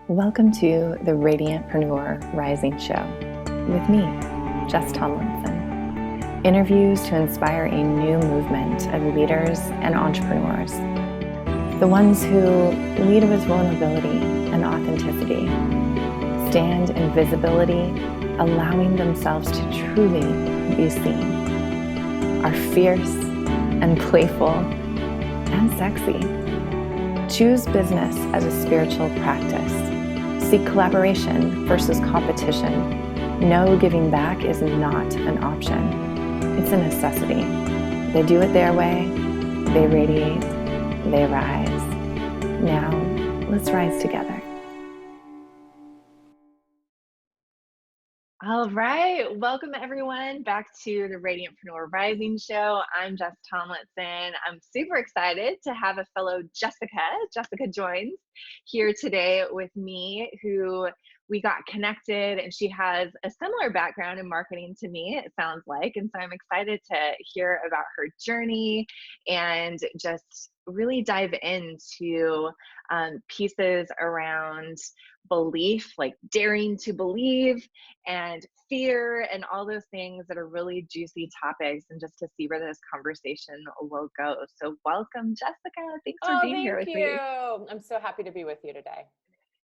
Welcome to the Radiantpreneur Rising Show with me, Jess Tomlinson. Interviews to inspire a new movement of leaders and entrepreneurs. The ones who lead with vulnerability and authenticity, stand in visibility, allowing themselves to truly be seen, are fierce and playful and sexy. Choose business as a spiritual practice. Seek collaboration versus competition. No, giving back is not an option. It's a necessity. They do it their way. They radiate. They rise. Now, let's rise together. All right. Welcome, everyone, back to the Radiantpreneur Rising Show. I'm Jess Tomlinson. I'm super excited to have a fellow Jessica. Jessica joins here today with me, who we got connected, and she has a similar background in marketing to me, it sounds like. And so I'm excited to hear about her journey and just really dive into pieces around belief, like daring to believe, and fear, and all those things that are really juicy topics, and just to see where this conversation will go. So welcome, Jessica. Thanks for being here with me. I'm so happy to be with you today.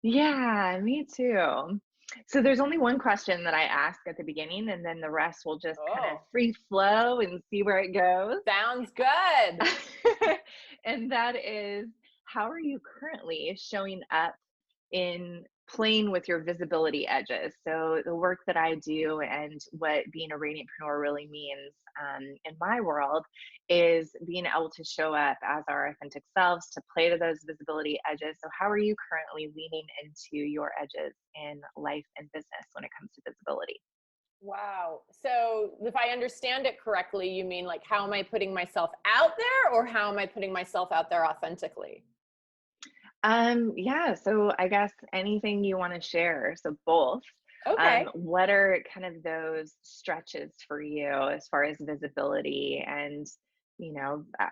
Yeah, me too. So there's only one question that I ask at the beginning, and then the rest will just kind of free flow and see where it goes. Sounds good. And that is, how are you currently showing up in playing with your visibility edges? So the work that I do and what being a radiantpreneur really means in my world is being able to show up as our authentic selves, to play to those visibility edges. So how are you currently leaning into your edges in life and business when it comes to visibility? Wow. So if I understand it correctly, you mean like, how am I putting myself out there, or how am I putting myself out there authentically? Yeah, so I guess anything you want to share. So both. Okay. What are kind of those stretches for you as far as visibility? And,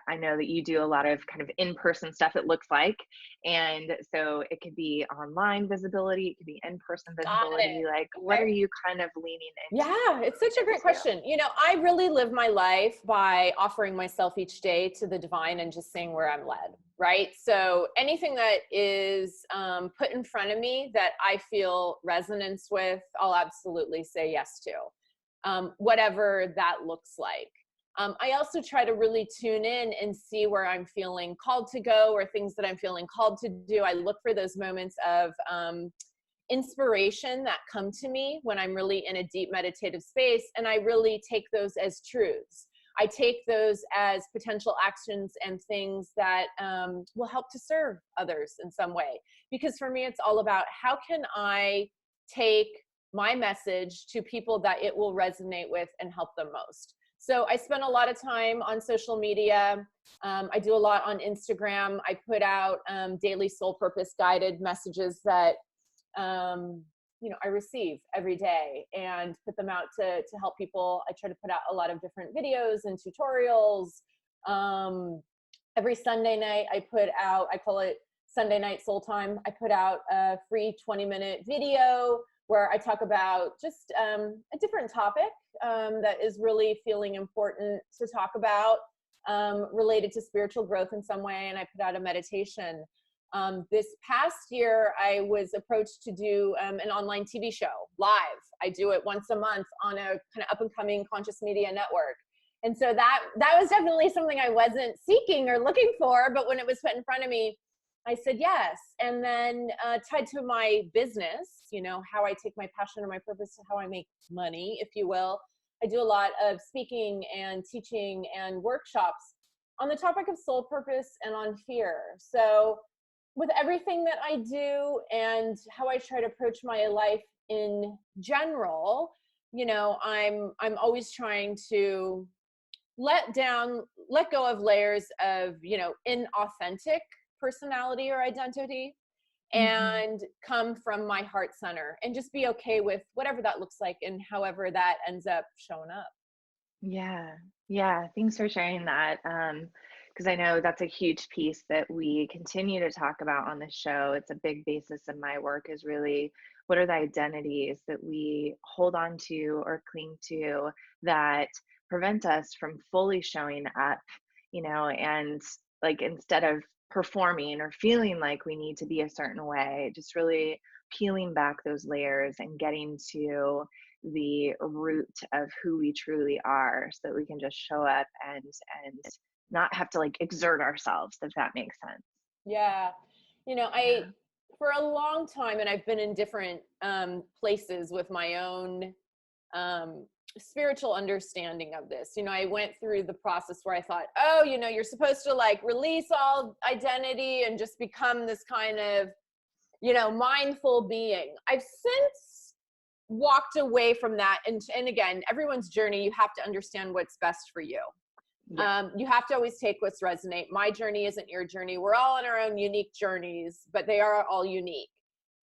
I know that you do a lot of kind of in-person stuff, it looks like. And so it could be online visibility, it could be in-person Got visibility. it. Like, what are Okay. you kind of leaning Yeah, it's such a great into? question. I really live my life by offering myself each day to the divine and just seeing where I'm led, right? So anything that is put in front of me that I feel resonance with, I'll absolutely say yes to, whatever that looks like. I also try to really tune in and see where I'm feeling called to go, or things that I'm feeling called to do. I look for those moments of inspiration that come to me when I'm really in a deep meditative space, and I really take those as truths. I take those as potential actions and things that will help to serve others in some way. Because for me, it's all about, how can I take my message to people that it will resonate with and help them most. So I spend a lot of time on social media. I do a lot on Instagram. I put out daily soul purpose guided messages that I receive every day, and put them out to help people. I try to put out a lot of different videos and tutorials. Every Sunday night I call it Sunday Night Soul Time. I put out a free 20-minute video where I talk about just a different topic that is really feeling important to talk about, related to spiritual growth in some way. And I put out a meditation. This past year, I was approached to do an online TV show live. I do it once a month on a kind of up and coming conscious media network. And so that was definitely something I wasn't seeking or looking for, but when it was put in front of me, I said yes. And then tied to my business, how I take my passion or my purpose to how I make money, if you will. I do a lot of speaking and teaching and workshops on the topic of soul purpose and on fear. So with everything that I do and how I try to approach my life in general, I'm always trying to let go of layers of, inauthentic personality or identity, Mhm. and come from my heart center, and just be okay with whatever that looks like and however that ends up showing up. Yeah. Yeah. Thanks for sharing that. because I know that's a huge piece that we continue to talk about on the show. It's a big basis of my work, is really what are the identities that we hold on to or cling to that prevent us from fully showing up, and like instead of performing or feeling like we need to be a certain way, just really peeling back those layers and getting to the root of who we truly are so that we can just show up and not have to like exert ourselves, if that makes sense. Yeah. I, for a long time, and I've been in different places with my own spiritual understanding of this. I went through the process where I thought, oh, you're supposed to like release all identity and just become this kind of, mindful being. I've since walked away from that. And again, everyone's journey, you have to understand what's best for you. Yeah. You have to always take what's resonate. My journey isn't your journey. We're all on our own unique journeys, but they are all unique.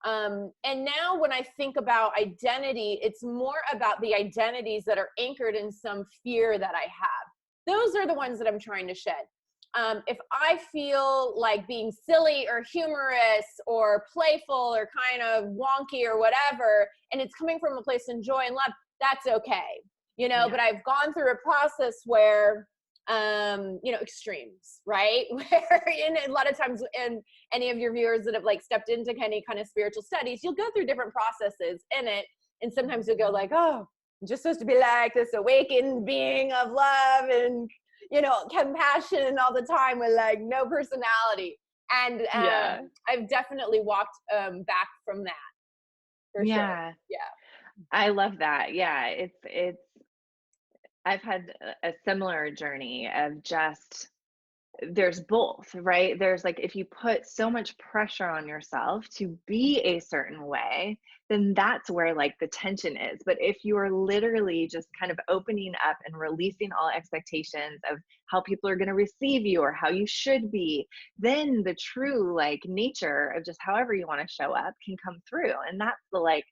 And now when I think about identity, it's more about the identities that are anchored in some fear that I have. Those are the ones that I'm trying to shed. If I feel like being silly or humorous or playful or kind of wonky or whatever, and it's coming from a place of joy and love, that's okay. But I've gone through a process where extremes, right? Where a lot of times, and any of your viewers that have like stepped into any kind of spiritual studies, you'll go through different processes in it. And sometimes you'll go like, oh, I'm just supposed to be like this awakened being of love and, compassion all the time with like no personality. And I've definitely walked back from that for sure. Yeah. I love that. Yeah. It's, I've had a similar journey of just, there's both, right? There's like, if you put so much pressure on yourself to be a certain way, then that's where like the tension is. But if you are literally just kind of opening up and releasing all expectations of how people are going to receive you or how you should be, then the true like nature of just however you want to show up can come through. And that's the like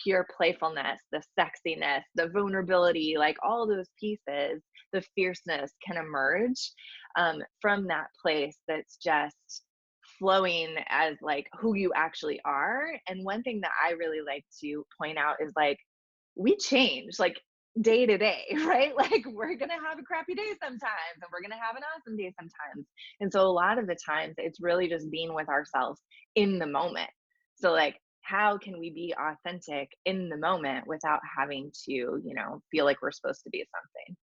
pure playfulness, the sexiness, the vulnerability, like all those pieces, the fierceness can emerge from that place that's just flowing as like who you actually are. And one thing that I really like to point out is like, we change like day to day, right? Like we're going to have a crappy day sometimes and we're going to have an awesome day sometimes. And so a lot of the times it's really just being with ourselves in the moment. So like, how can we be authentic in the moment without having to, feel like we're supposed to be something?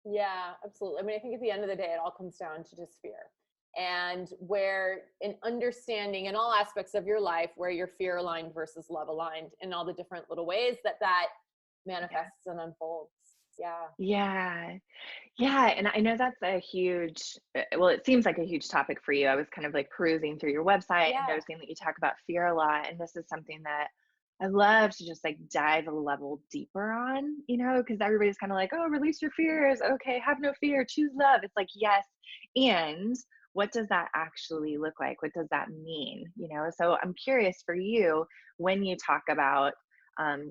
Yeah, absolutely. I mean, I think at the end of the day, it all comes down to just fear. And where an understanding in all aspects of your life, where you're fear aligned versus love aligned in all the different little ways that manifests and unfolds. Yeah. Yeah. Yeah. And I know that's a huge, well, it seems like a huge topic for you. I was kind of like perusing through your website and noticing that you talk about fear a lot. And this is something that I love to just like dive a level deeper on, because everybody's kind of like, oh, release your fears. Okay. Have no fear. Choose love. It's like, yes. And what does that actually look like? What does that mean? So I'm curious for you, when you talk about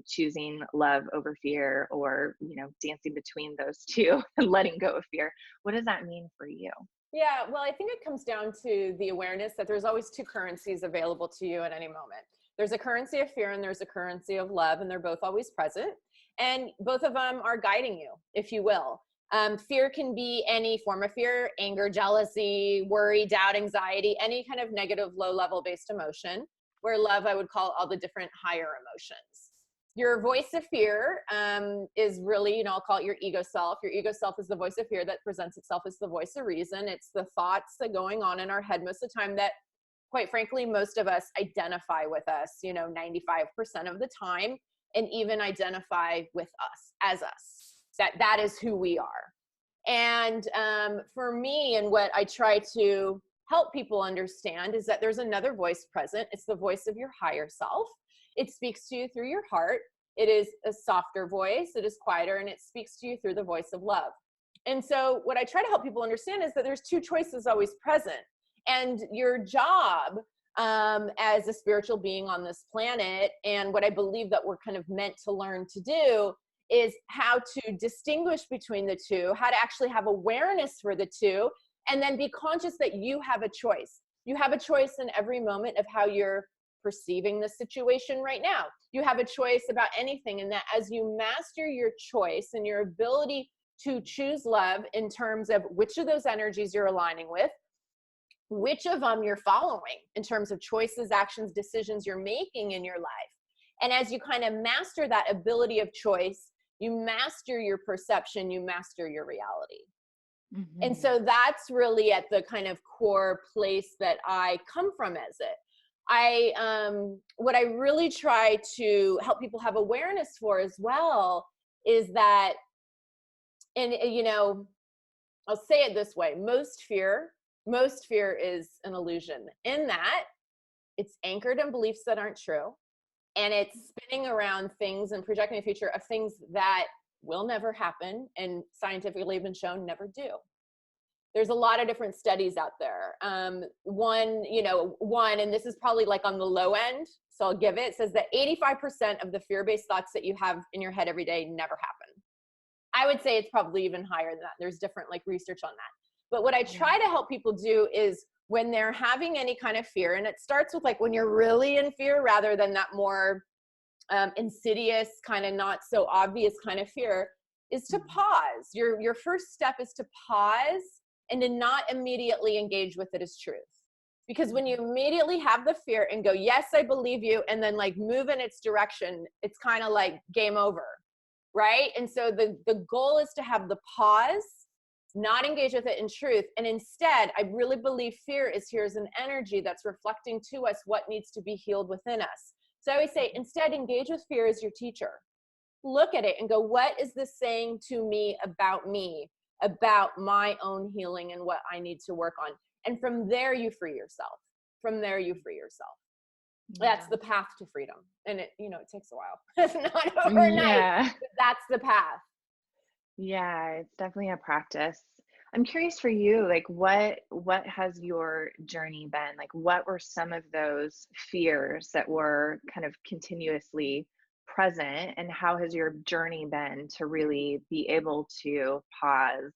choosing love over fear, or dancing between those two and letting go of fear, what does that mean for you? Yeah, well, I think it comes down to the awareness that there's always two currencies available to you at any moment. There's a currency of fear and there's a currency of love, and they're both always present, and both of them are guiding you, if you will. Fear can be any form of fear: anger, jealousy, worry, doubt, anxiety, any kind of negative low level based emotion, where love I would call all the different higher emotions. Your voice of fear is really, I'll call it your ego self. Your ego self is the voice of fear that presents itself as the voice of reason. It's the thoughts that are going on in our head most of the time that, quite frankly, most of us identify with us, 95% of the time, and even identify with us as us. That is who we are. And for me, and what I try to help people understand is that there's another voice present. It's the voice of your higher self. It speaks to you through your heart. It is a softer voice. It is quieter, and it speaks to you through the voice of love. And so what I try to help people understand is that there's two choices always present. And your job as a spiritual being on this planet, and what I believe that we're kind of meant to learn to do, is how to distinguish between the two, how to actually have awareness for the two, And then be conscious that you have a choice. You have a choice in every moment of how you're perceiving the situation right now. You have a choice about anything. And that as you master your choice and your ability to choose love in terms of which of those energies you're aligning with, which of them you're following in terms of choices, actions, decisions you're making in your life. And as you kind of master that ability of choice, you master your perception, you master your reality. And so that's really at the kind of core place that I come from as it. What I really try to help people have awareness for as well is that, and I'll say it this way, most fear is an illusion, in that it's anchored in beliefs that aren't true. And it's spinning around things and projecting a future of things that will never happen and scientifically have been shown never do. There's a lot of different studies out there. One, and this is probably like on the low end, so I'll give it, says that 85% of the fear-based thoughts that you have in your head every day never happen. I would say it's probably even higher than that. There's different like research on that. But what I try to help people do is when they're having any kind of fear, and it starts with like when you're really in fear rather than that more insidious, kind of not so obvious kind of fear, is to pause. Your first step is to pause and to not immediately engage with it as truth. Because when you immediately have the fear and go, yes, I believe you, and then like move in its direction, it's kind of like game over, right? And so the goal is to have the pause, not engage with it in truth. And instead, I really believe fear is here as an energy that's reflecting to us what needs to be healed within us. So I always say, instead, engage with fear as your teacher. Look at it and go, what is this saying to me, about my own healing and what I need to work on? And from there, you free yourself. That's the path to freedom. And it takes a while. It's not overnight, but that's the path. Yeah, it's definitely a practice. I'm curious for you, like what has your journey been? Like what were some of those fears that were kind of continuously present, and how has your journey been to really be able to pause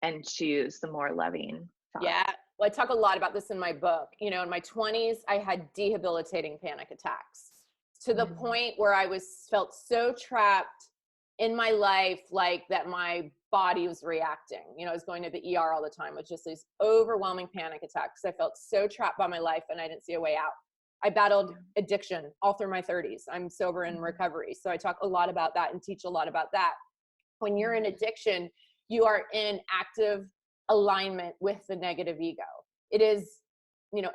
and choose the more loving thoughts? Yeah. Well, I talk a lot about this in my book. In my 20s, I had debilitating panic attacks to the point where I felt so trapped in my life, like that my body was reacting. I was going to the ER all the time with just these overwhelming panic attacks. I felt so trapped by my life and I didn't see a way out. I battled addiction all through my 30s. I'm sober in recovery. So I talk a lot about that and teach a lot about that. When you're in addiction, you are in active alignment with the negative ego. It is,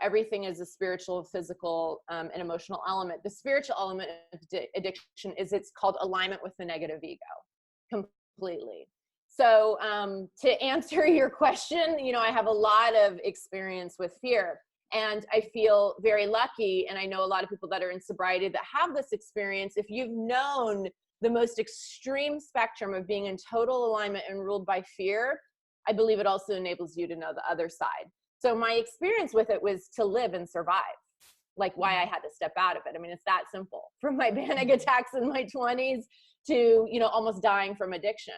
everything is a spiritual, physical, and emotional element. The spiritual element of addiction is it's called alignment with the negative ego completely. So to answer your question, I have a lot of experience with fear. And I feel very lucky, and I know a lot of people that are in sobriety that have this experience. If you've known the most extreme spectrum of being in total alignment and ruled by fear, I believe it also enables you to know the other side. So my experience with it was to live and survive, like why I had to step out of it. I mean, it's that simple. From my panic attacks in my 20s to, almost dying from addiction.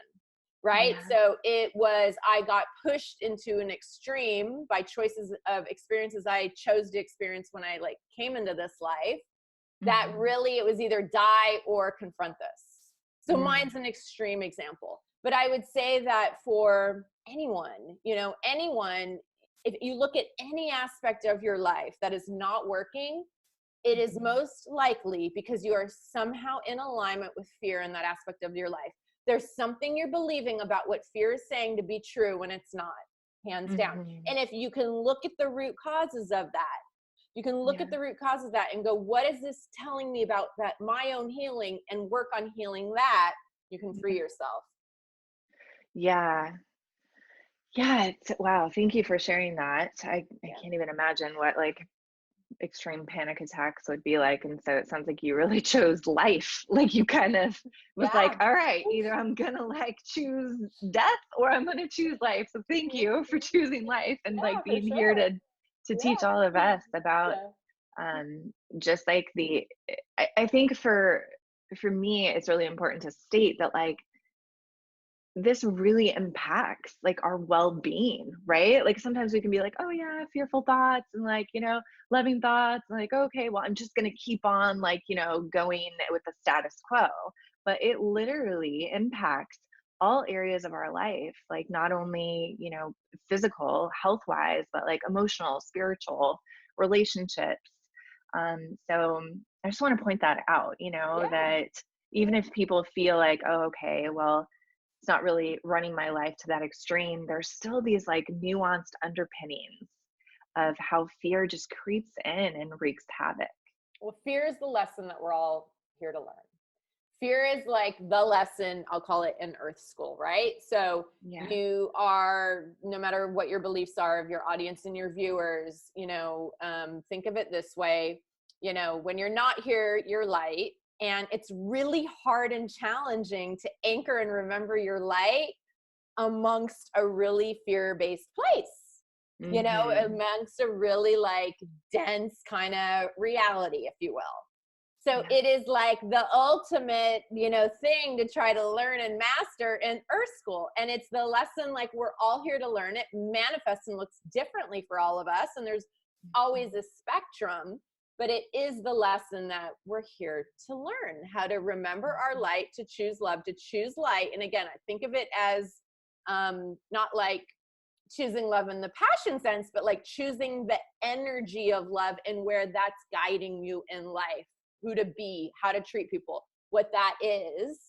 Right. Yeah. So I got pushed into an extreme by choices of experiences I chose to experience when I came into this life, that really it was either die or confront this. So mine's an extreme example, but I would say that for anyone, if you look at any aspect of your life that is not working, it is most likely because you are somehow in alignment with fear in that aspect of your life. There's something you're believing about what fear is saying to be true when it's not, hands down. And if you can look at the root causes of that, and go, what is this telling me about that, my own healing, and work on healing that, you can free yourself. Yeah. Wow. Thank you for sharing that. I can't even imagine what extreme panic attacks would be like. And so it sounds like you really chose life. Like you kind of was like, all right, either I'm gonna choose death or I'm gonna choose life. So thank you for choosing life and being here to teach all of us about just I think for me it's really important to state that this really impacts like our well-being, right? Like sometimes we can be like, oh yeah, fearful thoughts and like, loving thoughts, and like, okay, well, I'm just going to keep on like, going with the status quo. But it literally impacts all areas of our life, like not only, physical, health-wise, but like emotional, spiritual, relationships. So I just want to point that out, Yeah. that even if people feel like, oh, okay, well, it's not really running my life to that extreme, there's still these like nuanced underpinnings of how fear just creeps in and wreaks havoc. Well, fear is the lesson that we're all here to learn. Fear is like the lesson, I'll call it in Earth School, right? So Yeah. you are, no matter what your beliefs are of your audience and your viewers, think of it this way, when you're not here, you're light. And it's really hard and challenging to anchor and remember your light amongst a really fear-based place, amongst a really like dense kind of reality, if you will. So Yeah. it is like the ultimate, thing to try to learn and master in Earth School. And it's the lesson, like we're all here to learn it, manifests and looks differently for all of us. And there's always a spectrum, but it is the lesson that we're here to learn how to remember our light, to choose love, to choose light. And again, I think of it as not like choosing love in the passion sense, but like choosing the energy of love and where that's guiding you in life, who to be, how to treat people, what that is,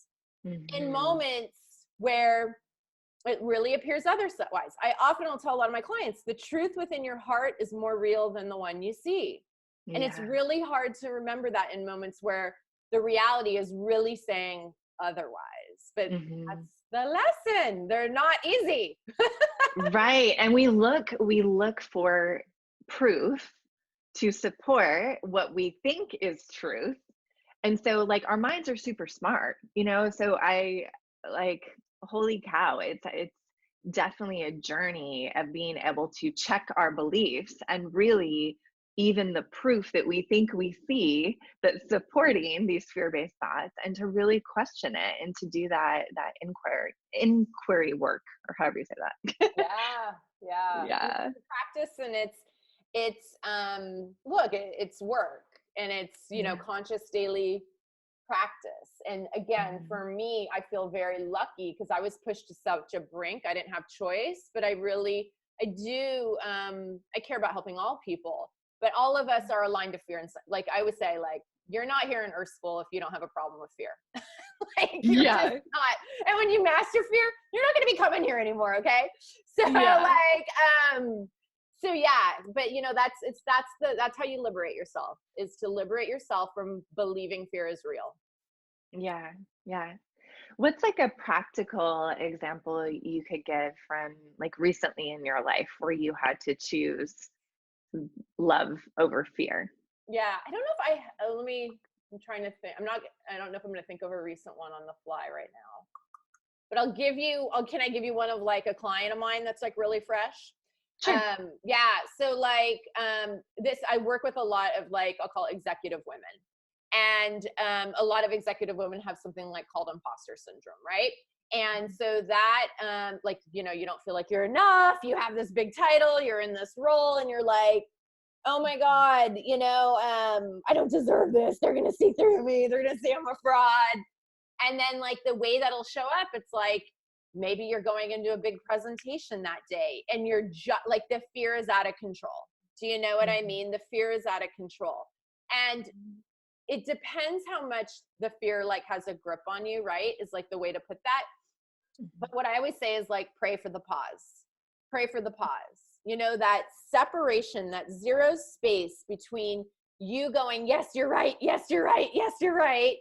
in moments where it really appears otherwise. I often will tell a lot of my clients, the truth within your heart is more real than the one you see. And it's really hard to remember that in moments where the reality is really saying otherwise. But that's the lesson. They're not easy. Right. And we look for proof to support what we think is truth. And so like our minds are super smart, so I like, holy cow, it's definitely a journey of being able to check our beliefs and really even the proof that we think we see that's supporting these fear-based thoughts, and to really question it and to do that inquiry work, or however you say that. Yeah. Practice, and it's look, it's work, and it's conscious daily practice. And again, for me, I feel very lucky because I was pushed to such a brink. I didn't have choice, but I do I care about helping all people, but all of us are aligned to fear. And like I would say, like, you're not here in Earth School if you don't have a problem with fear. Like, you're just not. And when you master fear, you're not going to be coming here anymore. Okay. So so yeah, but that's how you liberate yourself, is to liberate yourself from believing fear is real. Yeah. What's like a practical example you could give from like recently in your life where you had to choose love over fear? Yeah, I don't know if I'm trying to think. I don't know if I'm going to think of a recent one on the fly right now, but can I give you one of like a client of mine that's like really fresh? Sure. So like I work with a lot of, like, I'll call it executive women. And a lot of executive women have something like called imposter syndrome, right? And so that, you don't feel like you're enough. You have this big title, you're in this role, and you're like, oh my God, I don't deserve this. They're going to see through me. They're going to say I'm a fraud. And then like the way that'll show up, it's like, maybe you're going into a big presentation that day and you're like, the fear is out of control. Do you know what I mean? The fear is out of control. And it depends how much the fear like has a grip on you, right? Is like the way to put that. But what I always say is like, pray for the pause. Pray for the pause. That separation, that zero space between you going, yes, you're right. Yes, you're right. Yes, you're right.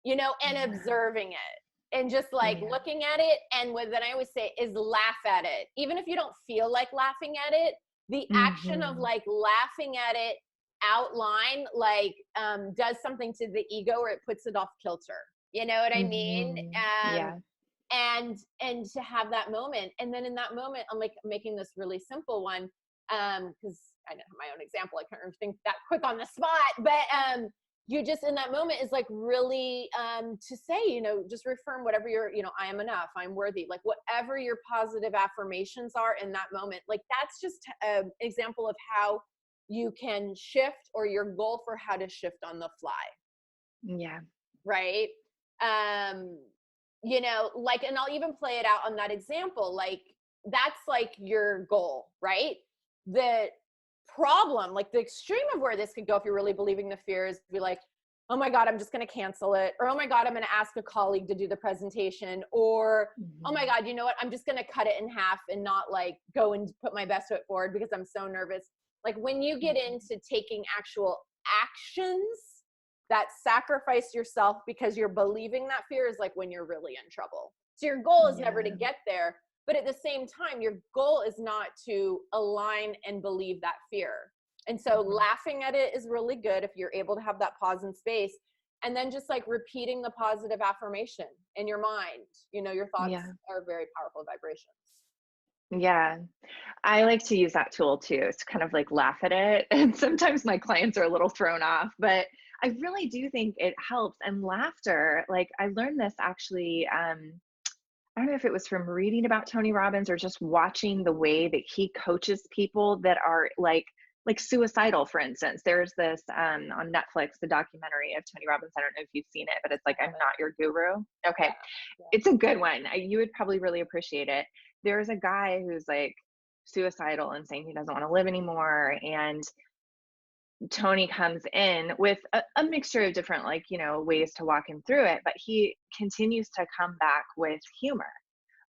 And observing it and just like looking at it. And what then I always say is laugh at it. Even if you don't feel like laughing at it, the action of like laughing at it outline like does something to the ego, or it puts it off kilter. You know what I mean? And to have that moment, and then in that moment, I'm like making this really simple one because I don't have my own example. I can't really think that quick on the spot, but you just in that moment is like really to say, you know, just reaffirm whatever your, you know, I am enough, I'm worthy, like whatever your positive affirmations are in that moment. Like that's just an example of how you can shift, or your goal for how to shift on the fly. Yeah. Right. You know, like, and I'll even play it out on that example. Like that's like your goal, right? The problem, like the extreme of where this could go if you're really believing the fear, is be like, oh my God, I'm just going to cancel it. Or, oh my God, I'm going to ask a colleague to do the presentation. Or, oh my God, you know what? I'm just going to cut it in half and not like go and put my best foot forward because I'm so nervous. Like when you get into taking actual actions that sacrifice yourself because you're believing that fear, is like when you're really in trouble. So your goal is never to get there, but at the same time, your goal is not to align and believe that fear. And so laughing at it is really good if you're able to have that pause and space, and then just like repeating the positive affirmation in your mind. You know, your thoughts are very powerful vibrations. Yeah. I like to use that tool too. It's kind of like laugh at it. And sometimes my clients are a little thrown off, but I really do think it helps. And laughter, like I learned this actually, I don't know if it was from reading about Tony Robbins or just watching the way that he coaches people that are like suicidal, for instance. There's this on Netflix, the documentary of Tony Robbins. I don't know if you've seen it, but it's like, I'm Not Your Guru. Okay. It's a good one. You would probably really appreciate it. There's a guy who's like suicidal and saying he doesn't want to live anymore. And Tony comes in with a mixture of different, like, you know, ways to walk him through it, but he continues to come back with humor.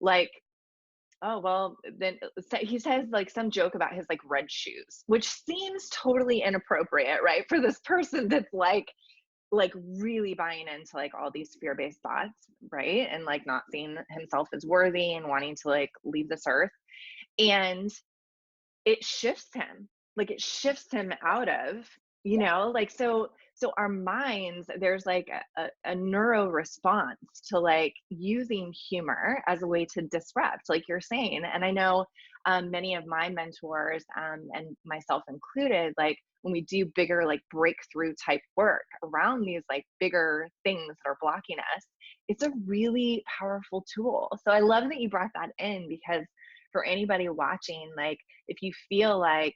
Like, oh, well, then he says like some joke about his like red shoes, which seems totally inappropriate, right? For this person that's like really buying into like all these fear-based thoughts, right? And like not seeing himself as worthy and wanting to like leave this earth. And it shifts him, like it shifts him out of, you know, like, so our minds, there's like a neuro response to like using humor as a way to disrupt, like you're saying. And I know many of my mentors and myself included, like when we do bigger like breakthrough type work around these like bigger things that are blocking us, it's a really powerful tool. So I love that you brought that in, because for anybody watching, like if you feel like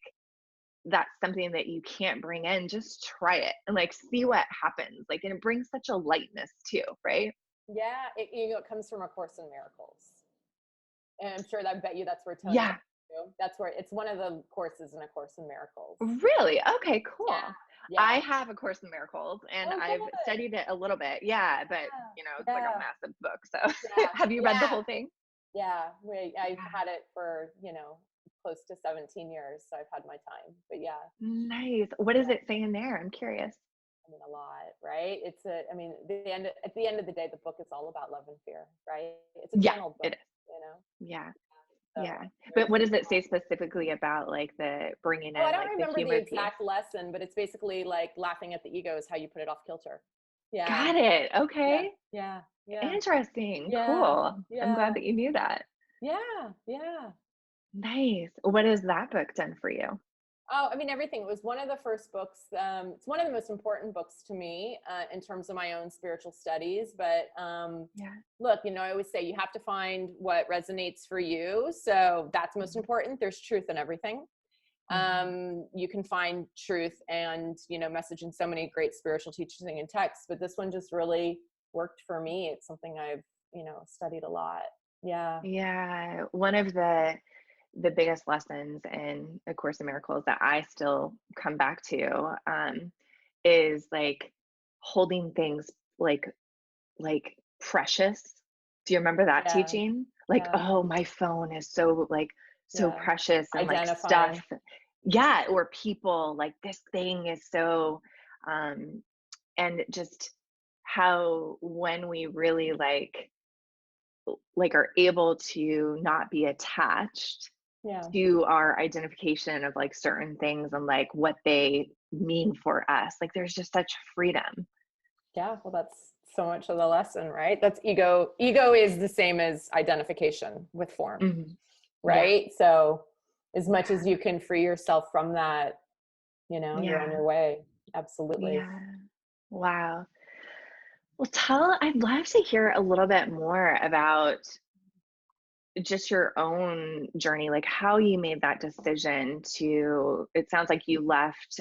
that's something that you can't bring in, just try it and like see what happens. Like, and it brings such a lightness too, right? Yeah, you know, it comes from A Course in Miracles, and I'm sure that, I bet you that's where Tony. Yeah, that's where it's one of the courses in A Course in Miracles. really? Okay, cool. Yeah. I have A Course in Miracles, and I've studied it a little bit. Yeah, but you know, it's like a massive book. So have you read the whole thing? Yeah, I've had it for, you know, close to 17 years, so I've had my time. But yeah. Nice. What does it say in there? I'm curious. I mean, a lot, right? I mean, at the end of the day, the book is all about love and fear, right? It's a channeled book, it is. you know? Yeah. So, Yeah. But what does it say specifically about like the bringing in I don't like remember the humor the exact lesson, but it's basically like laughing at the ego is how you put it off kilter. Yeah. Got it. Okay. Yeah. Interesting. Yeah. Cool. Yeah. I'm glad that you knew that. Yeah. Yeah. Nice. What has that book done for you? Oh, I mean, everything. It was one of the first books. It's one of the most important books to me in terms of my own spiritual studies. But look, you know, I always say you have to find what resonates for you. So that's most important. There's truth in everything. You can find truth and, you know, message in so many great spiritual teachings and texts, but this one just really worked for me. It's something I've, you know, studied a lot. Yeah. Yeah. One of the biggest lessons in A Course in Miracles that I still come back to is like holding things like precious. Do you remember that teaching? Like, oh, my phone is so like so precious, and like stuff. Yeah, or people, like this thing is so and just how when we really like are able to not be attached to our identification of like certain things and like what they mean for us, like there's just such freedom. Yeah, well, that's so much of the lesson, right? That's ego is the same as identification with form. Right? So as much as you can free yourself from that, you know, you're on your way. Absolutely. Wow. Well, I'd love to hear a little bit more about just your own journey, like how you made that decision to, it sounds like you left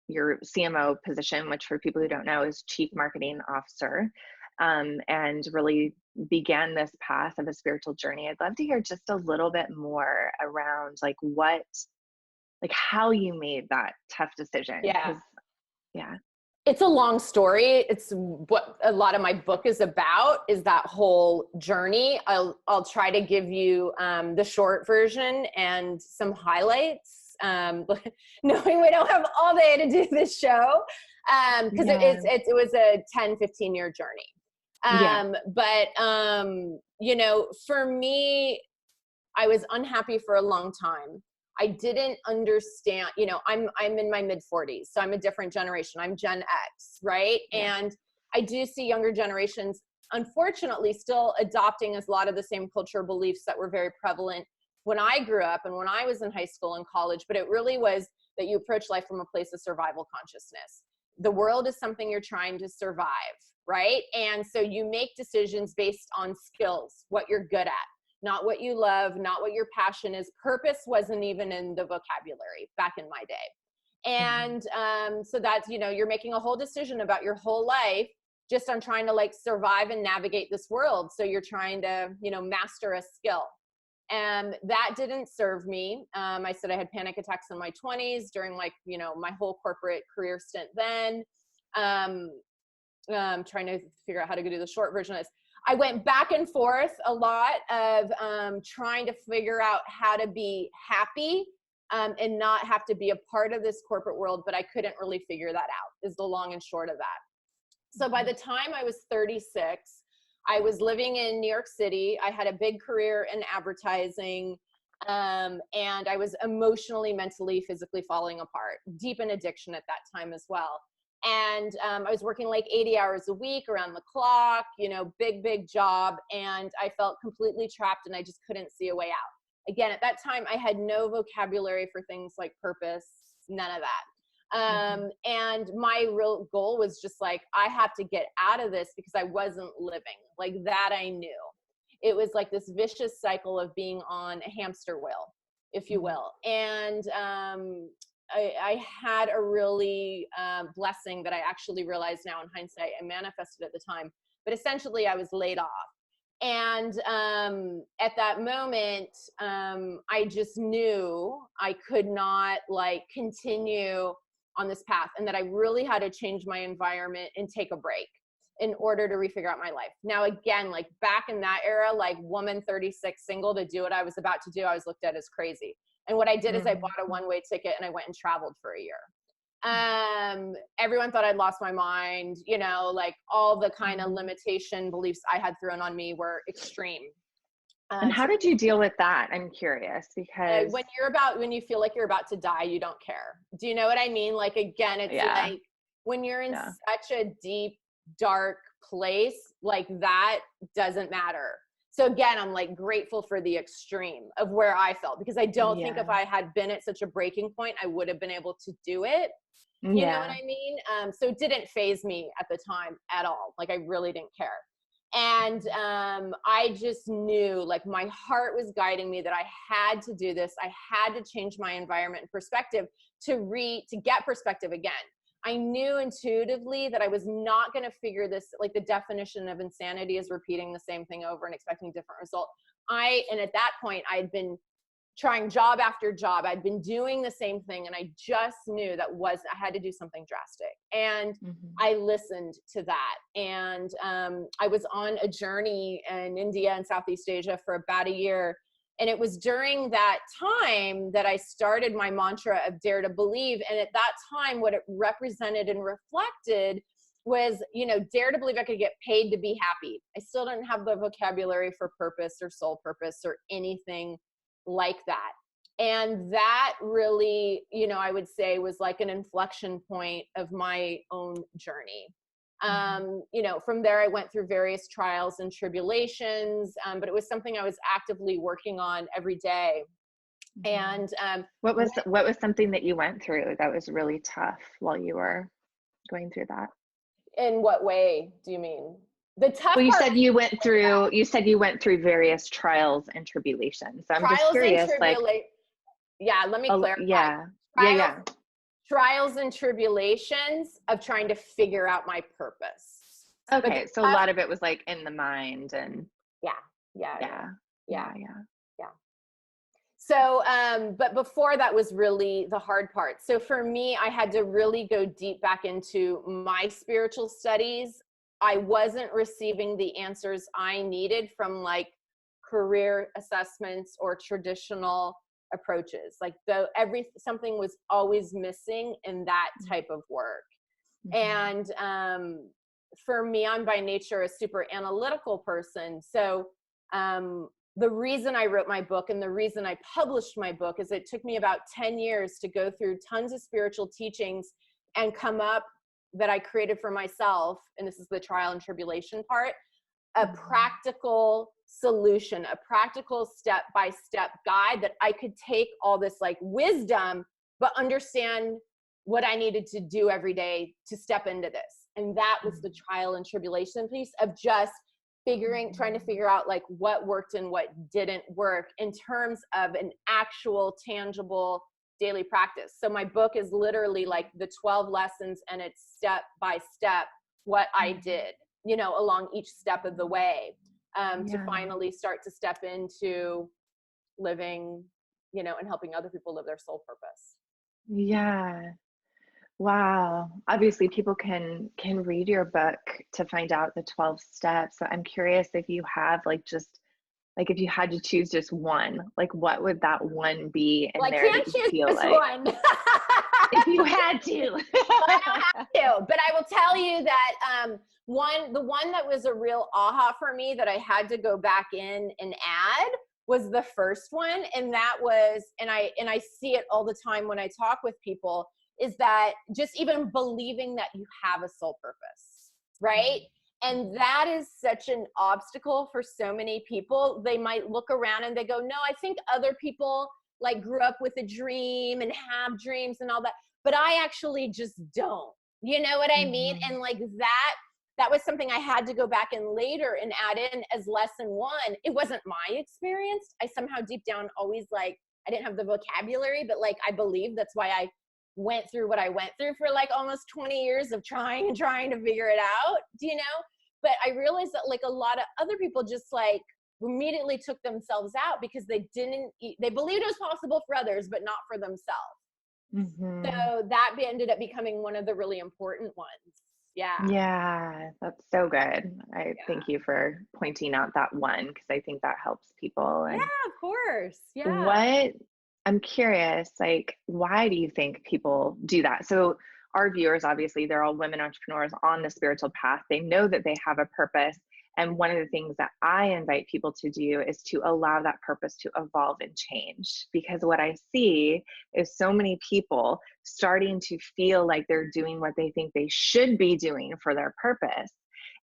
your CMO position, which for people who don't know is Chief Marketing Officer, and really began this path of a spiritual journey. I'd love to hear just a little bit more around like how you made that tough decision. Yeah. Because, yeah. It's a long story. It's what a lot of my book is about, is that whole journey. I'll try to give you the short version and some highlights, knowing we don't have all day to do this show, because Yeah. it was a 10-15 year journey. Yeah. But you know, for me, I was unhappy for a long time. I didn't understand, you know, I'm in my mid 40s, so I'm a different generation. I'm Gen X, right? Yeah. And I do see younger generations, unfortunately, still adopting a lot of the same cultural beliefs that were very prevalent when I grew up and when I was in high school and college. But it really was that you approach life from a place of survival consciousness. The world is something you're trying to survive, right? And so you make decisions based on skills, what you're good at, not what you love, not what your passion is. Purpose wasn't even in the vocabulary back in my day. Mhm. And so that's, you know, you're making a whole decision about your whole life just on trying to like survive and navigate this world. So you're trying to, you know, master a skill. And that didn't serve me. I said I had panic attacks in my 20s during like, you know, my whole corporate career stint then. Um, Trying to figure out how to do the short version of this. I went back and forth a lot of trying to figure out how to be happy and not have to be a part of this corporate world, but I couldn't really figure that out, is the long and short of that. So by the time I was 36, I was living in New York City. I had a big career in advertising, and I was emotionally, mentally, physically falling apart, deep in addiction at that time as well. And I was working like 80 hours a week around the clock, you know, big job. And I felt completely trapped and I just couldn't see a way out. Again, at that time, I had no vocabulary for things like purpose, none of that. Mhm. And my real goal was just like, I have to get out of this because I wasn't living like that. I knew it was like this vicious cycle of being on a hamster wheel, if you Mhm. will. And I had a really blessing that I actually realize now in hindsight I manifested at the time. But essentially, I was laid off. And at that moment, I just knew I could not like continue on this path, and that I really had to change my environment and take a break in order to refigure out my life. Now, again, like back in that era, like woman 36 single to do what I was about to do, I was looked at as crazy. And what I did is I Mhm. bought a one-way ticket and I went and traveled for a year. Everyone thought I'd lost my mind, you know, like all the kind of Mhm. limitation beliefs I had thrown on me were extreme. And To how did you deal with that? I'm curious because when you feel like you're about to die, you don't care. Do you know what I mean? Like, again, it's yeah, like when you're in yeah. such a deep, dark place, like that doesn't matter. So again, I'm like grateful for the extreme of where I felt, because I don't think if Yeah. I had been at such a breaking point, I would have been able to do it. You know what Yeah. I mean? So it didn't phase me at the time at all. Like I really didn't care. And I just knew, like my heart was guiding me, that I had to do this. I had to change my environment and perspective to get perspective again. I knew intuitively that I was not going to figure this, like the definition of insanity is repeating the same thing over and expecting a different result. And at that point I had been trying job after job. I'd been doing the same thing, and I just knew I had to do something drastic. And Mhm. I listened to that. And I was on a journey in India and Southeast Asia for about a year. And it was during that time that I started my mantra of dare to believe. And at that time, what it represented and reflected was, you know, dare to believe I could get paid to be happy. I still didn't have the vocabulary for purpose or soul purpose or anything like that. And that really, you know, I would say was like an inflection point of my own journey. Mhm. You know, from there I went through various trials and tribulations, but it was something I was actively working on every day. Mhm. And What was something that you went through that was really tough while you were going through that? In what way do you mean? The tough Well, part. you said you went through various trials and tribulations. So I'm just Trials and curious, like, tribulations. Yeah, let me clarify. yeah, yeah, Trials, yeah. trials and tribulations of trying to figure out my purpose. But the Okay, so a tough, lot of it was like in the mind and yeah, yeah, yeah, yeah, yeah, yeah, yeah. yeah. So, but before that was really the hard part. So for me, I had to really go deep back into my spiritual studies. I wasn't receiving the answers I needed from like career assessments or traditional approaches. Like something was always missing in that type of work. Mm-hmm. And for me, I'm by nature a super analytical person. So the reason I wrote my book and the reason I published my book is it took me about 10 years to go through tons of spiritual teachings and come up that I created for myself. And this is the trial and tribulation part, a practical solution, a practical step-by-step guide that I could take all this like wisdom, but understand what I needed to do every day to step into this. And that was the trial and tribulation piece of just trying to figure out like what worked and what didn't work in terms of an actual tangible daily practice. So my book is literally like the 12 lessons and it's step by step what I did, along each step of the way, to finally start to step into living, and helping other people live their soul purpose. Yeah. Wow. Obviously people can read your book to find out the 12 steps. So I'm curious if you have like just like if you had to choose just one, like what would that one be in Well, I there can't that you choose feel just like one. if you had to? I don't have to, but I will tell you that the one that was a real aha for me that I had to go back in and add was the first one, and that was, and I see it all the time when I talk with people, is that just even believing that you have a soul purpose, right? And that is such an obstacle for so many people. They might look around and they go, no, I think other people like grew up with a dream and have dreams and all that, but I actually just don't. You know what I mean? And like that was something I had to go back and later and add in as lesson one. It wasn't my experience. I somehow deep down always like, I didn't have the vocabulary, but like I believe that's why I went through what I went through for like almost 20 years of trying to figure it out, But I realized that like a lot of other people just like immediately took themselves out because they believed it was possible for others, but not for themselves. So that ended up becoming one of the really important ones. Yeah. Yeah, that's so good. I thank you for pointing out that one because I think that helps people. Yeah, And of course. Yeah. what I'm curious, like, why do you think people do that? So our viewers, obviously, they're all women entrepreneurs on the spiritual path. They know that they have a purpose. And one of the things that I invite people to do is to allow that purpose to evolve and change. Because what I see is so many people starting to feel like they're doing what they think they should be doing for their purpose.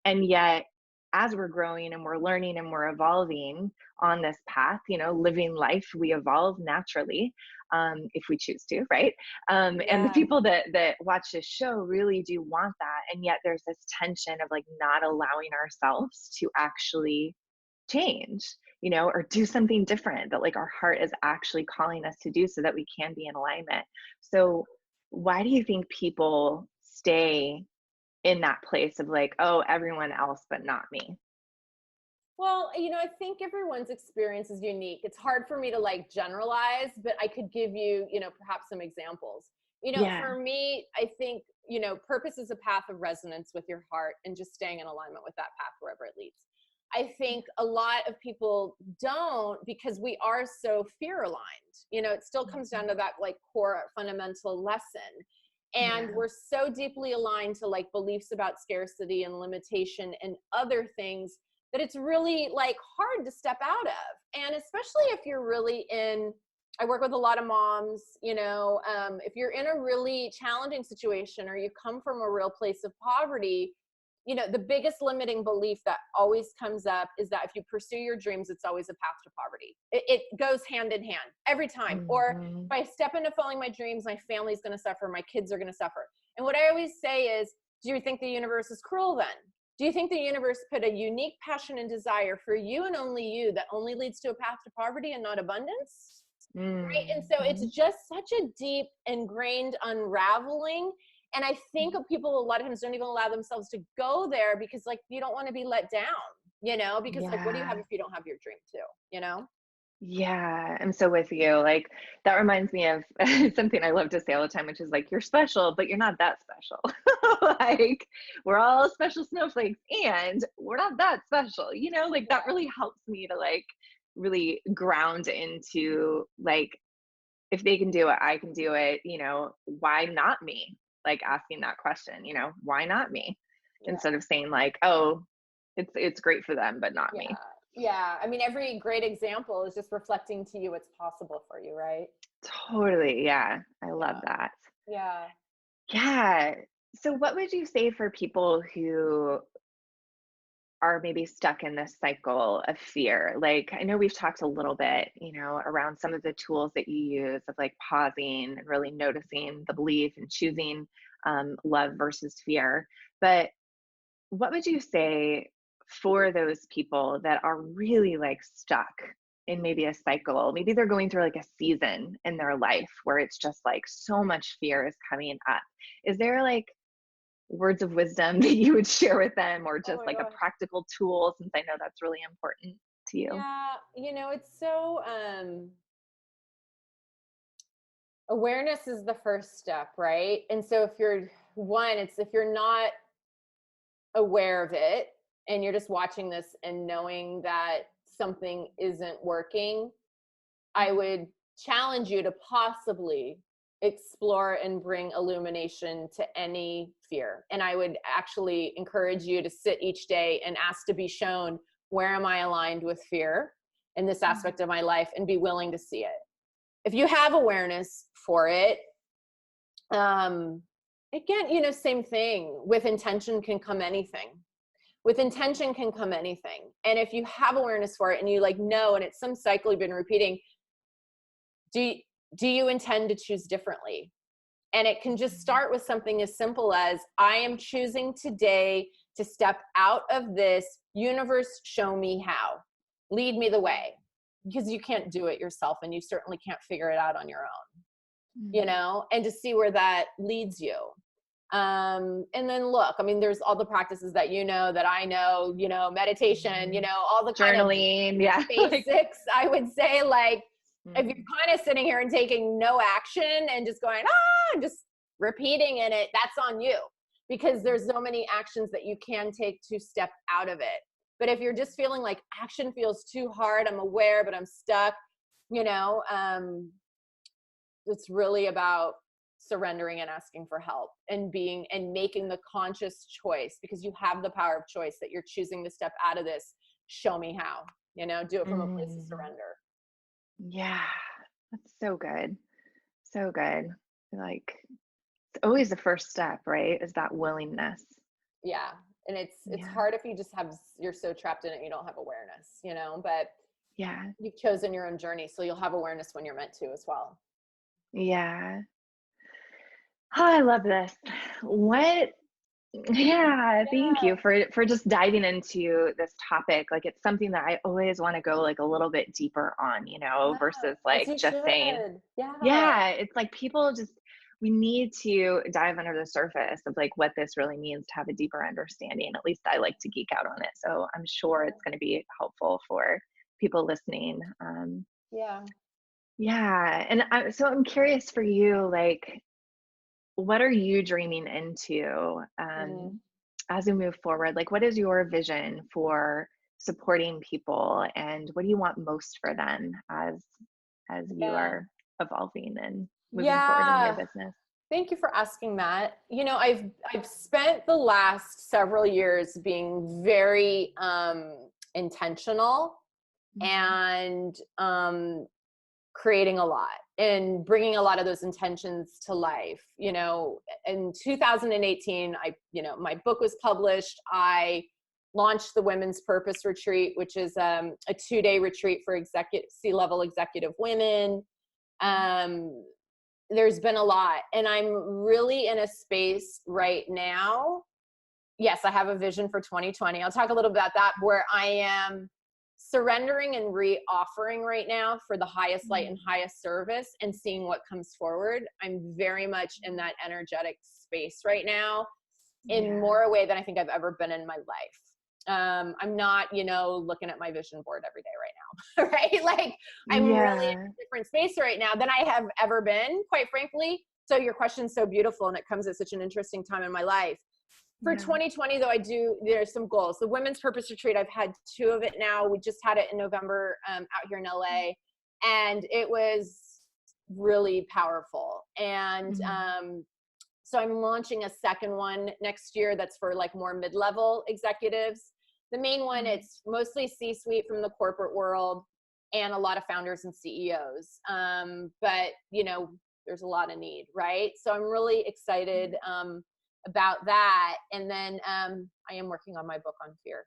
And yet, as we're growing and we're learning and we're evolving on this path, living life, we evolve naturally, if we choose to, right? And the people that watch this show really do want that. And yet there's this tension of like not allowing ourselves to actually change, or do something different that like our heart is actually calling us to do so that we can be in alignment. So why do you think people stay in that place of like, oh, everyone else, but not me? Well, I think everyone's experience is unique. It's hard for me to like generalize, but I could give you, perhaps some examples. Yeah. For me, I think, purpose is a path of resonance with your heart and just staying in alignment with that path wherever it leads. I think a lot of people don't because we are so fear aligned. It still comes down to that like core fundamental lesson. And we're so deeply aligned to like beliefs about scarcity and limitation and other things that it's really like hard to step out of. And especially if you're really I work with a lot of moms, if you're in a really challenging situation or you come from a real place of poverty, the biggest limiting belief that always comes up is that if you pursue your dreams, it's always a path to poverty. It goes hand in hand every time. Or if I step into following my dreams, my family's going to suffer, my kids are going to suffer. And what I always say is, Do you think the universe is cruel then? Do you think the universe put a unique passion and desire for you and only you that only leads to a path to poverty and not abundance? Right? And so it's just such a deep, ingrained unraveling. And I think people a lot of times don't even allow themselves to go there because like, you don't want to be let down, you know, because like, what do you have if you don't have your dream too, you know? Yeah, I'm so with you. Like that reminds me of something I love to say all the time, which is like, you're special, but you're not that special. Like we're all special snowflakes and we're not that special, you know, like that really helps me to like really ground into like, if they can do it, I can do it, you know, why not me? Like asking that question, you know, why not me? Yeah. Instead of saying like, oh, it's great for them, but not me. Yeah. I mean, every great example is just reflecting to you what's possible for you, right? Totally. Yeah. I love that. Yeah. Yeah. So what would you say for people who are maybe stuck in this cycle of fear? Like, I know we've talked a little bit, you know, around some of the tools that you use of like pausing and really noticing the belief and choosing love versus fear. But what would you say for those people that are really like stuck in maybe a cycle? Maybe they're going through like a season in their life where it's just like so much fear is coming up. Is there like words of wisdom that you would share with them, or just like a practical tool, since I know that's really important to you? Yeah, you know, it's so awareness is the first step, right? And so if you're if you're not aware of it and you're just watching this and knowing that something isn't working, I would challenge you to possibly explore and bring illumination to any fear. And I would actually encourage you to sit each day and ask to be shown, where am I aligned with fear in this aspect of my life, and be willing to see it. If you have awareness for it, again, you know, same thing. With intention can come anything. With intention can come anything. And if you have awareness for it and you like know, and it's some cycle you've been repeating, do you intend to choose differently? And it can just start with something as simple as, I am choosing today to step out of this. Universe, show me how. Lead me the way. Because you can't do it yourself, and you certainly can't figure it out on your own, you know, and to see where that leads you. And then look, I mean, there's all the practices that you know, that I know, you know, meditation, you know, all the kind Journaling, of basics. I would say, like, if you're kind of sitting here and taking no action and just going, just repeating in it, that's on you, because there's so many actions that you can take to step out of it. But if you're just feeling like action feels too hard, I'm aware, but I'm stuck, you know, it's really about surrendering and asking for help and making the conscious choice, because you have the power of choice, that you're choosing to step out of this. Show me how, you know, do it from a place of surrender. Yeah, that's so good. So good. Like, it's always the first step, right? Is that willingness. Yeah. And it's hard if you just you're so trapped in it, you don't have awareness, you know, but yeah, you've chosen your own journey, so you'll have awareness when you're meant to as well. Yeah. Oh, I love this. Thank you for just diving into this topic. Like, it's something that I always want to go like a little bit deeper on, you know, versus like just saying, it's like people just, we need to dive under the surface of like what this really means to have a deeper understanding. At least I like to geek out on it. So I'm sure it's going to be helpful for people listening. And so I'm curious for you, like, what are you dreaming into as we move forward? Like, what is your vision for supporting people, and what do you want most for them as you are evolving and moving forward in your business? Thank you for asking that. You know, I've spent the last several years being very intentional and creating a lot and bringing a lot of those intentions to life. You know, in 2018, my book was published. I launched the Women's Purpose Retreat, which is a 2-day retreat for C-level executive women. There's been a lot, and I'm really in a space right now yes, I have a vision for 2020. I'll talk a little about that, where I am surrendering and re-offering right now for the highest light and highest service and seeing what comes forward. I'm very much in that energetic space right now, in more a way than I think I've ever been in my life. I'm not, looking at my vision board every day right now, right? Like I'm really in a different space right now than I have ever been, quite frankly. So your question's so beautiful, and it comes at such an interesting time in my life. For 2020 though, there's some goals. The Women's Purpose Retreat, I've had 2 of it now. We just had it in November out here in LA, and it was really powerful. And so I'm launching a second one next year that's for like more mid-level executives. The main one, it's mostly C-suite from the corporate world and a lot of founders and CEOs. But there's a lot of need, right? So I'm really excited about that. And then I am working on my book on fear.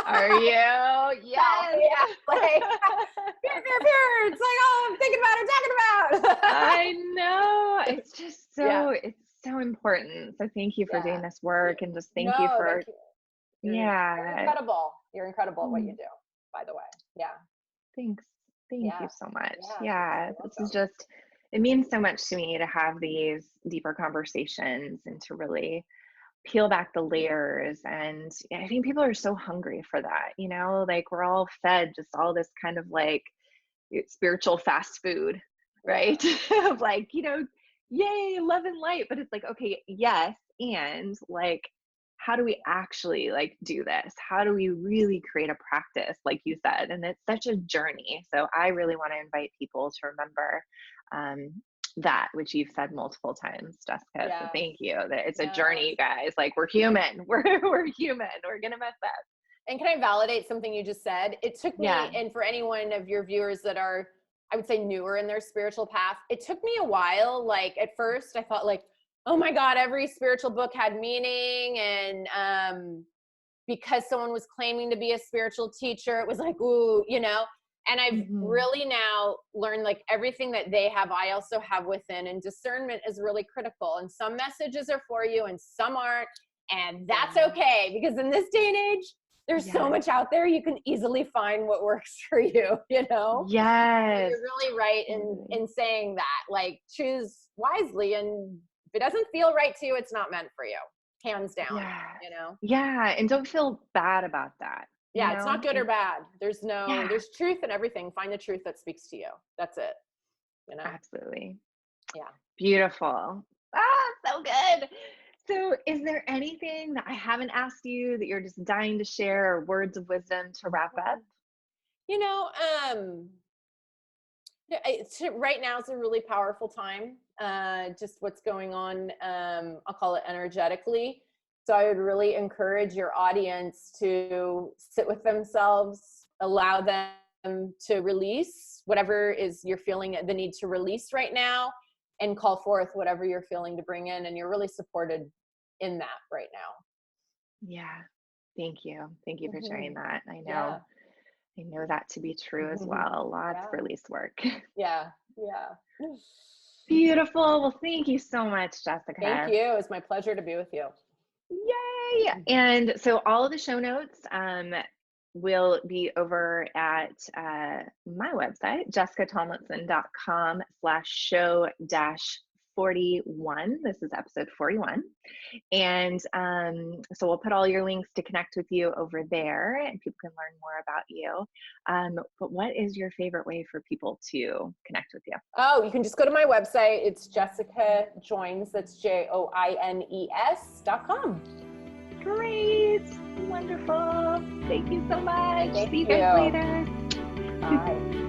Are you? Yes. Yeah. Like fear. It's like, oh, I'm thinking about it, talking about. I know. It's just it's so important. So thank you for doing this work, and just thank you for You're incredible. You're incredible at what you do, by the way. Yeah. Thanks. Thank you so much. This is welcome. it means so much to me to have these deeper conversations and to really peel back the layers. And I think people are so hungry for that, like we're all fed just all this kind of like spiritual fast food, right? Of like, yay, love and light. But it's like, okay, yes. And like, how do we actually like do this? How do we really create a practice, like you said? And it's such a journey. So I really want to invite people to remember that, which you've said multiple times, Jessica. So thank you. That it's a journey, you guys. Like we're human. We're human. We're gonna mess up. And can I validate something you just said? It took me, and for any one of your viewers that are, I would say, newer in their spiritual path, it took me a while. Like at first I thought like, oh my God, every spiritual book had meaning. And because someone was claiming to be a spiritual teacher, it was like, ooh, and I've really now learned like everything that they have, I also have within, and discernment is really critical. And some messages are for you and some aren't. And that's okay, because in this day and age, there's so much out there. You can easily find what works for you, Yes. You're really right in saying that, like choose wisely. And if it doesn't feel right to you, it's not meant for you, hands down, Yeah. And don't feel bad about that. Yeah. It's not good or bad. There's there's truth in everything. Find the truth that speaks to you. That's it. Absolutely. Yeah. Beautiful. So good. So is there anything that I haven't asked you that you're just dying to share, or words of wisdom to wrap up? Right now it's a really powerful time. Just what's going on, I'll call it energetically. So I would really encourage your audience to sit with themselves, allow them to release whatever is you're feeling the need to release right now, and call forth whatever you're feeling to bring in. And you're really supported in that right now. Yeah. Thank you. Thank you for sharing that. I know that to be true as well. Lots of release work. Yeah. Beautiful. Well, thank you so much, Jessica. Thank you. It's my pleasure to be with you. Yay. And so all of the show notes will be over at my website, jessicatomlinson.com/show-41. This is episode 41. And so we'll put all your links to connect with you over there, and people can learn more about you. But what is your favorite way for people to connect with you? Oh, you can just go to my website. It's Jessica Joines. That's JOINES.com. Great. Wonderful. Thank you so much. Thank See you you. guys later. Bye.